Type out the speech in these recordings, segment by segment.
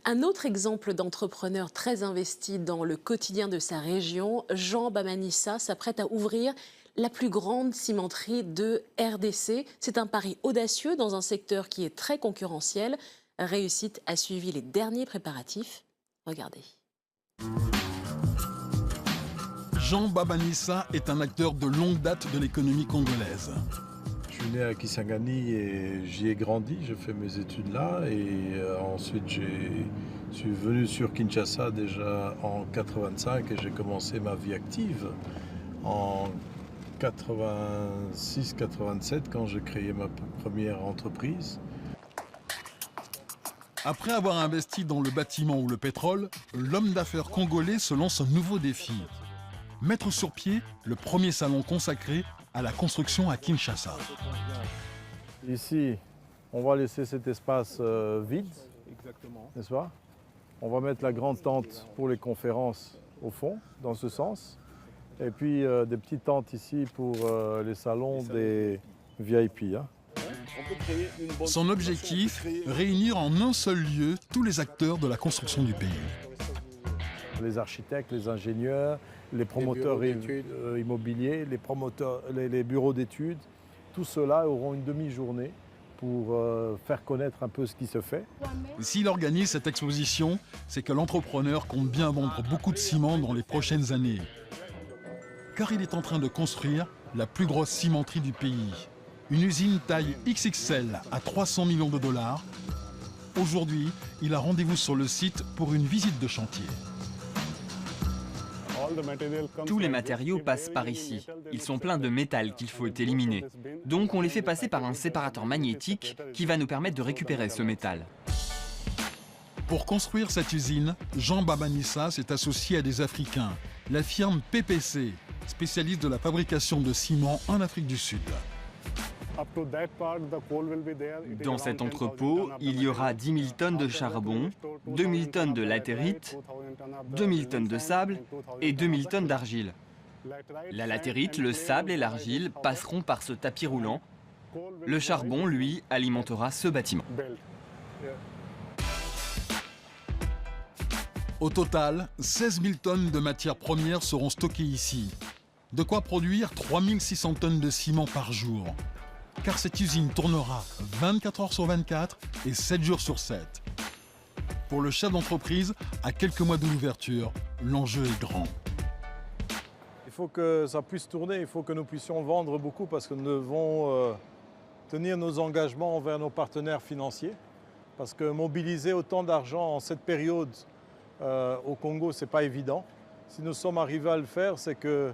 Un autre exemple d'entrepreneur très investi dans le quotidien de sa région, Jean Bamanissa s'apprête à ouvrir la plus grande cimenterie de RDC. C'est un pari audacieux dans un secteur qui est très concurrentiel. Réussite a suivi les derniers préparatifs. Regardez. Jean Bamanissa est un acteur de longue date de l'économie congolaise. Je suis né à Kisangani et j'y ai grandi, j'ai fait mes études là et ensuite je suis venu sur Kinshasa déjà en 85 et j'ai commencé ma vie active en 86-87 quand j'ai créé ma première entreprise. Après avoir investi dans le bâtiment ou le pétrole, l'homme d'affaires congolais se lance un nouveau défi. Mettre sur pied le premier salon consacré à la construction à Kinshasa. Ici, on va laisser cet espace vide, n'est-ce pas? On va mettre la grande tente pour les conférences au fond, dans ce sens. Et puis des petites tentes ici pour les salons des VIP. Hein. Son objectif, réunir en un seul lieu tous les acteurs de la construction du pays. Les architectes, les ingénieurs, les promoteurs immobiliers, les bureaux d'études, tout cela auront une demi-journée pour faire connaître un peu ce qui se fait. S'il organise cette exposition, c'est que l'entrepreneur compte bien vendre beaucoup de ciment dans les prochaines années. Car il est en train de construire la plus grosse cimenterie du pays. Une usine taille XXL à 300 millions de dollars. Aujourd'hui, il a rendez-vous sur le site pour une visite de chantier. Tous les matériaux passent par ici. Ils sont pleins de métal qu'il faut éliminer. Donc on les fait passer par un séparateur magnétique qui va nous permettre de récupérer ce métal. Pour construire cette usine, Jean Bamanissa s'est associé à des Africains, la firme PPC, spécialiste de la fabrication de ciment en Afrique du Sud. Dans cet entrepôt, il y aura 10 000 tonnes de charbon, 2 000 tonnes de latérite, 2 000 tonnes de sable et 2 000 tonnes d'argile. La latérite, le sable et l'argile passeront par ce tapis roulant. Le charbon, lui, alimentera ce bâtiment. Au total, 16 000 tonnes de matières premières seront stockées ici. De quoi produire 3 600 tonnes de ciment par jour. Car cette usine tournera 24 heures sur 24 et 7 jours sur 7. Pour le chef d'entreprise, à quelques mois de l'ouverture, l'enjeu est grand. Il faut que ça puisse tourner, il faut que nous puissions vendre beaucoup parce que nous devons tenir nos engagements envers nos partenaires financiers. Parce que mobiliser autant d'argent en cette période au Congo, ce n'est pas évident. Si nous sommes arrivés à le faire, c'est que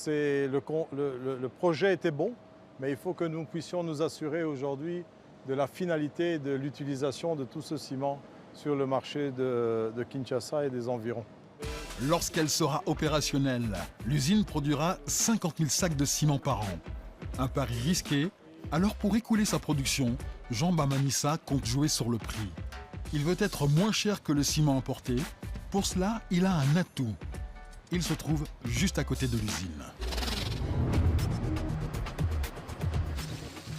le projet était bon. Mais il faut que nous puissions nous assurer aujourd'hui de la finalité et de l'utilisation de tout ce ciment sur le marché de Kinshasa et des environs. Lorsqu'elle sera opérationnelle, l'usine produira 50 000 sacs de ciment par an. Un pari risqué, alors pour écouler sa production, Jean Bamanissa compte jouer sur le prix. Il veut être moins cher que le ciment importé. Pour cela, il a un atout. Il se trouve juste à côté de l'usine.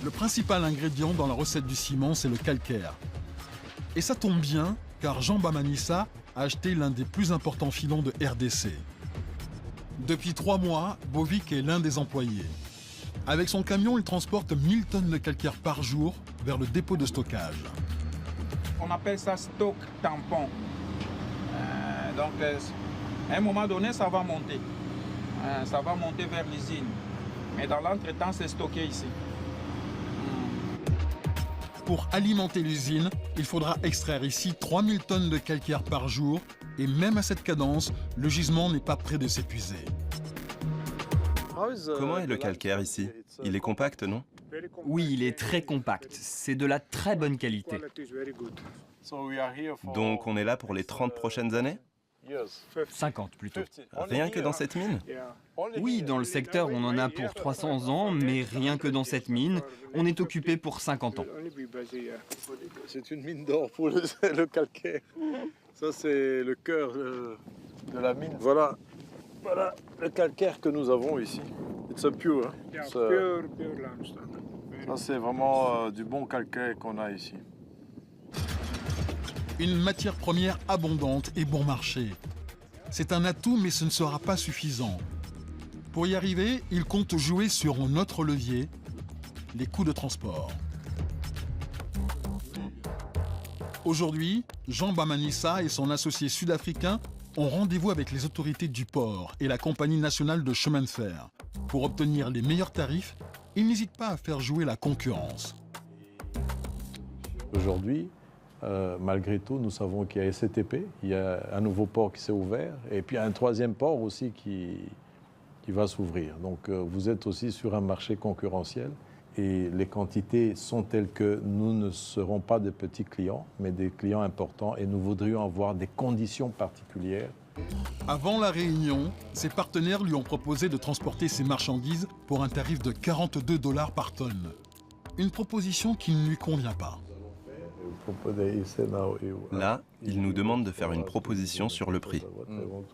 Le principal ingrédient dans la recette du ciment, c'est le calcaire. Et ça tombe bien, car Jean Bamanissa a acheté l'un des plus importants filons de RDC. Depuis 3 mois, Bovic est l'un des employés. Avec son camion, il transporte 1000 tonnes de calcaire par jour vers le dépôt de stockage. On appelle ça stock tampon. Donc, à un moment donné, ça va monter. Ça va monter vers l'usine. Mais dans l'entretemps, c'est stocké ici. Pour alimenter l'usine, il faudra extraire ici 3000 tonnes de calcaire par jour. Et même à cette cadence, le gisement n'est pas près de s'épuiser. Comment est le calcaire ici? Il est compact, non? Oui, il est très compact. C'est de la très bonne qualité. Donc on est là pour les 30 prochaines années? 50 plutôt. Rien que dans cette mine? Oui, dans le secteur, on en a pour 300 ans, mais rien que dans cette mine, on est occupé pour 50 ans. C'est une mine d'or pour le calcaire. Ça, c'est le cœur de la mine. Voilà le calcaire que nous avons ici. It's a pure. Hein? Pure limestone. Ça, c'est vraiment du bon calcaire qu'on a ici. Une matière première abondante et bon marché. C'est un atout, mais ce ne sera pas suffisant. Pour y arriver, il compte jouer sur un autre levier, les coûts de transport. Aujourd'hui, Jean Bamanissa et son associé sud-africain ont rendez-vous avec les autorités du port et la compagnie nationale de chemin de fer. Pour obtenir les meilleurs tarifs, ils n'hésitent pas à faire jouer la concurrence. Aujourd'hui, malgré tout, nous savons qu'il y a SCTP, il y a un nouveau port qui s'est ouvert, et puis un troisième port aussi qui va s'ouvrir. Donc vous êtes aussi sur un marché concurrentiel, et les quantités sont telles que nous ne serons pas des petits clients, mais des clients importants, et nous voudrions avoir des conditions particulières. Avant la réunion, ses partenaires lui ont proposé de transporter ses marchandises pour un tarif de 42 $ par tonne. Une proposition qui ne lui convient pas. Là, il nous demande de faire une proposition sur le prix.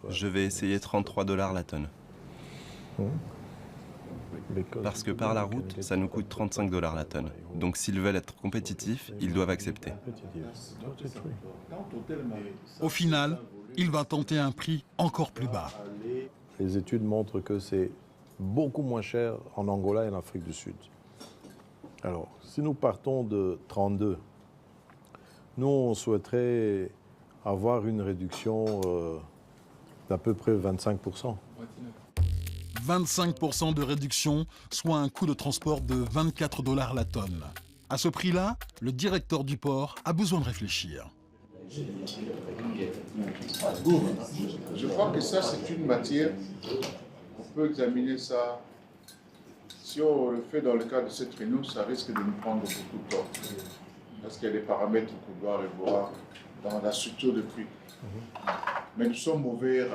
Je vais essayer 33 $ la tonne. Parce que par la route, ça nous coûte 35 $ la tonne. Donc s'ils veulent être compétitifs, ils doivent accepter. Au final, il va tenter un prix encore plus bas. Les études montrent que c'est beaucoup moins cher en Angola et en Afrique du Sud. Alors, si nous partons de 32, nous, on souhaiterait avoir une réduction d'à peu près 25%. 25% de réduction, soit un coût de transport de 24 $ la tonne. À ce prix-là, le directeur du port a besoin de réfléchir. Je crois que ça, c'est une matière, on peut examiner ça. Si on le fait dans le cadre de cette réunion, ça risque de nous prendre beaucoup de temps. Parce qu'il y a des paramètres qu'on doit revoir dans la structure de prix. Mais nous sommes ouverts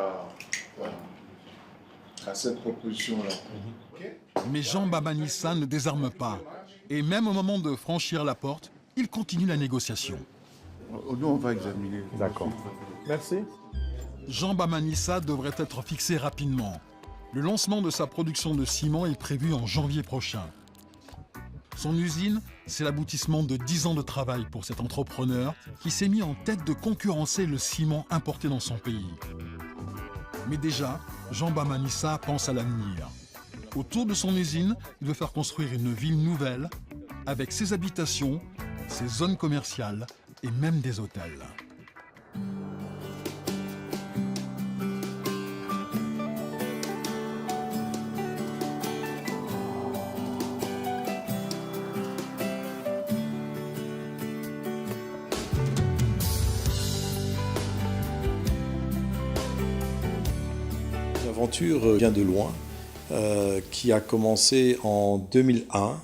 à cette proposition-là. Mais Jean Bamanissa ne désarme pas. Et même au moment de franchir la porte, il continue la négociation. Nous, on va examiner. D'accord. Merci. Jean Bamanissa devrait être fixé rapidement. Le lancement de sa production de ciment est prévu en janvier prochain. Son usine, c'est l'aboutissement de 10 ans de travail pour cet entrepreneur qui s'est mis en tête de concurrencer le ciment importé dans son pays. Mais déjà, Jean Bamanissa pense à l'avenir. Autour de son usine, il veut faire construire une ville nouvelle avec ses habitations, ses zones commerciales et même des hôtels. L'aventure vient de loin, qui a commencé en 2001,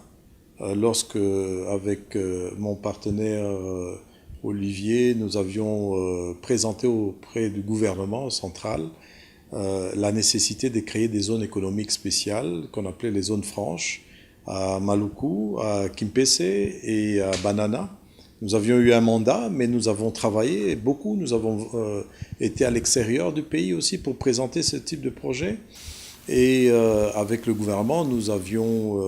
lorsque, avec mon partenaire Olivier, nous avions présenté auprès du gouvernement central la nécessité de créer des zones économiques spéciales, qu'on appelait les zones franches, à Maluku, à Kimpese et à Banana. Nous avions eu un mandat, mais nous avons travaillé beaucoup. Nous avons été à l'extérieur du pays aussi pour présenter ce type de projet. Et avec le gouvernement, nous avions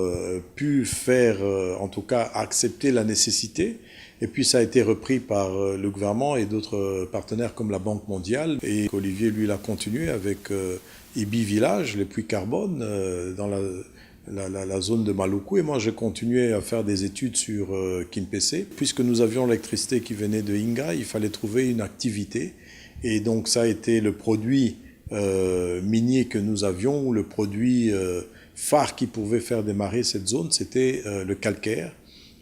pu faire, en tout cas, accepter la nécessité. Et puis ça a été repris par le gouvernement et d'autres partenaires comme la Banque mondiale. Et Olivier, lui, l'a continué avec Ibi Village, les puits carbone, dans la zone de Maluku. Et moi, j'ai continué à faire des études sur Kimpese. Puisque nous avions l'électricité qui venait de Inga, il fallait trouver une activité. Et donc ça a été le produit minier que nous avions, le produit phare qui pouvait faire démarrer cette zone, c'était le calcaire,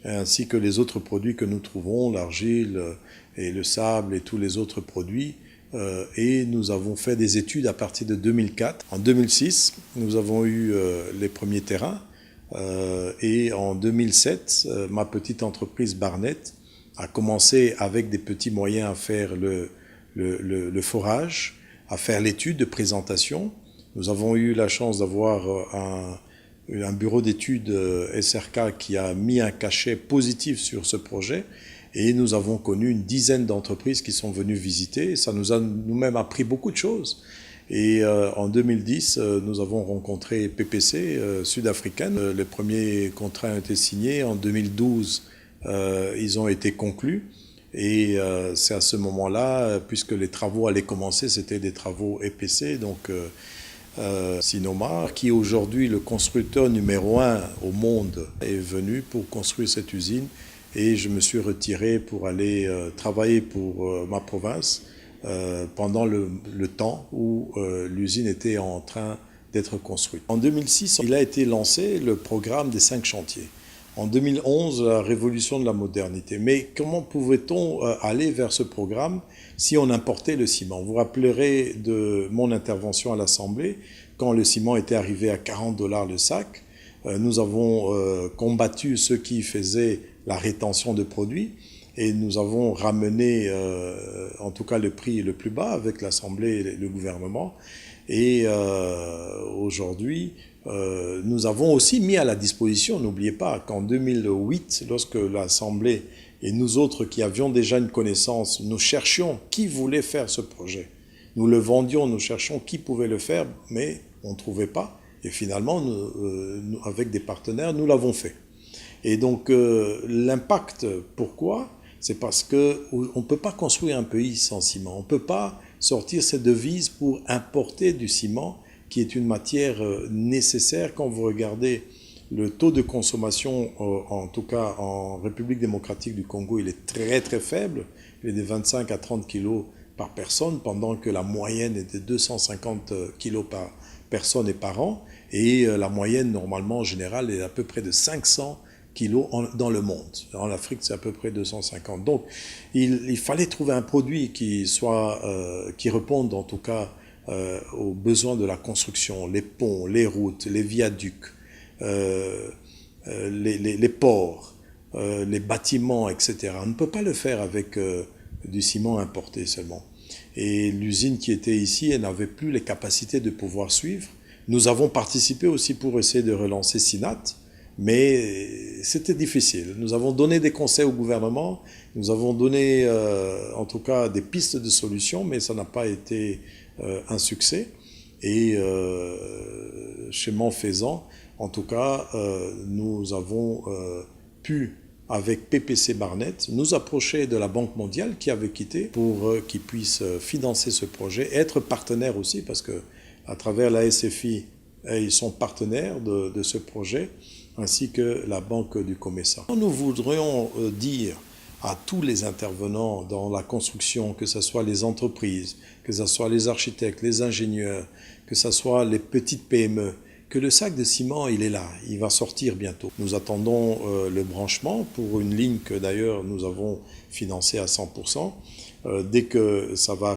ainsi que les autres produits que nous trouvons, l'argile et le sable et tous les autres produits. Et nous avons fait des études à partir de 2004. En 2006, nous avons eu les premiers terrains. Et en 2007, ma petite entreprise Barnett a commencé avec des petits moyens à faire le forage, à faire l'étude de présentation. Nous avons eu la chance d'avoir un bureau d'études SRK qui a mis un cachet positif sur ce projet. Et nous avons connu une dizaine d'entreprises qui sont venues visiter. Et ça nous a nous-mêmes appris beaucoup de choses. Et en 2010, nous avons rencontré PPC sud-africaine. Les premiers contrats ont été signés. En 2012, ils ont été conclus. Et c'est à ce moment-là, puisque les travaux allaient commencer, c'était des travaux EPC, donc Sinoma, qui aujourd'hui le constructeur numéro 1 au monde, est venu pour construire cette usine. Et je me suis retiré pour aller travailler pour ma province pendant le temps où l'usine était en train d'être construite. En 2006, il a été lancé le programme des 5 chantiers. En 2011, la révolution de la modernité. Mais comment pouvait-on aller vers ce programme si on importait le ciment? Vous vous rappellerez de mon intervention à l'Assemblée, quand le ciment était arrivé à 40 $ le sac. Nous avons combattu ceux qui faisaient la rétention de produits et nous avons ramené en tout cas le prix le plus bas avec l'Assemblée et le gouvernement. Et aujourd'hui, nous avons aussi mis à la disposition, n'oubliez pas qu'en 2008, lorsque l'Assemblée et nous autres qui avions déjà une connaissance, nous cherchions qui voulait faire ce projet. Nous le vendions, nous cherchions qui pouvait le faire, mais on ne trouvait pas. Et finalement, nous, avec des partenaires, nous l'avons fait. Et donc l'impact, pourquoi? C'est parce qu'on ne peut pas construire un pays sans ciment. On ne peut pas sortir ces devises pour importer du ciment, qui est une matière nécessaire. Quand vous regardez le taux de consommation, en tout cas en République démocratique du Congo, il est très très faible. Il est de 25 à 30 kilos par personne, pendant que la moyenne est de 250 kilos par personne et par an. Et la moyenne, normalement, en général, est à peu près de 500 kilos dans le monde. En Afrique, c'est à peu près 250. Donc, il fallait trouver un produit qui réponde en tout cas aux besoins de la construction, les ponts, les routes, les viaducs, les ports, les bâtiments, etc. On ne peut pas le faire avec du ciment importé seulement. Et l'usine qui était ici, elle n'avait plus les capacités de pouvoir suivre. Nous avons participé aussi pour essayer de relancer Sinat, mais c'était difficile. Nous avons donné des conseils au gouvernement, nous avons donné en tout cas des pistes de solutions, mais ça n'a pas été un succès. Et chemin faisant, en tout cas, nous avons pu, avec PPC Barnett, nous approcher de la Banque mondiale qui avait quitté pour qu'ils puissent financer ce projet, et être partenaires aussi, parce que à travers la SFI, ils sont partenaires de ce projet, ainsi que la Banque du Comesa. Nous voudrions dire à tous les intervenants dans la construction, que ce soit les entreprises, que ce soit les architectes, les ingénieurs, que ce soit les petites PME, que le sac de ciment, il est là, il va sortir bientôt. Nous attendons le branchement pour une ligne que d'ailleurs nous avons financée à 100%. Dès que ça va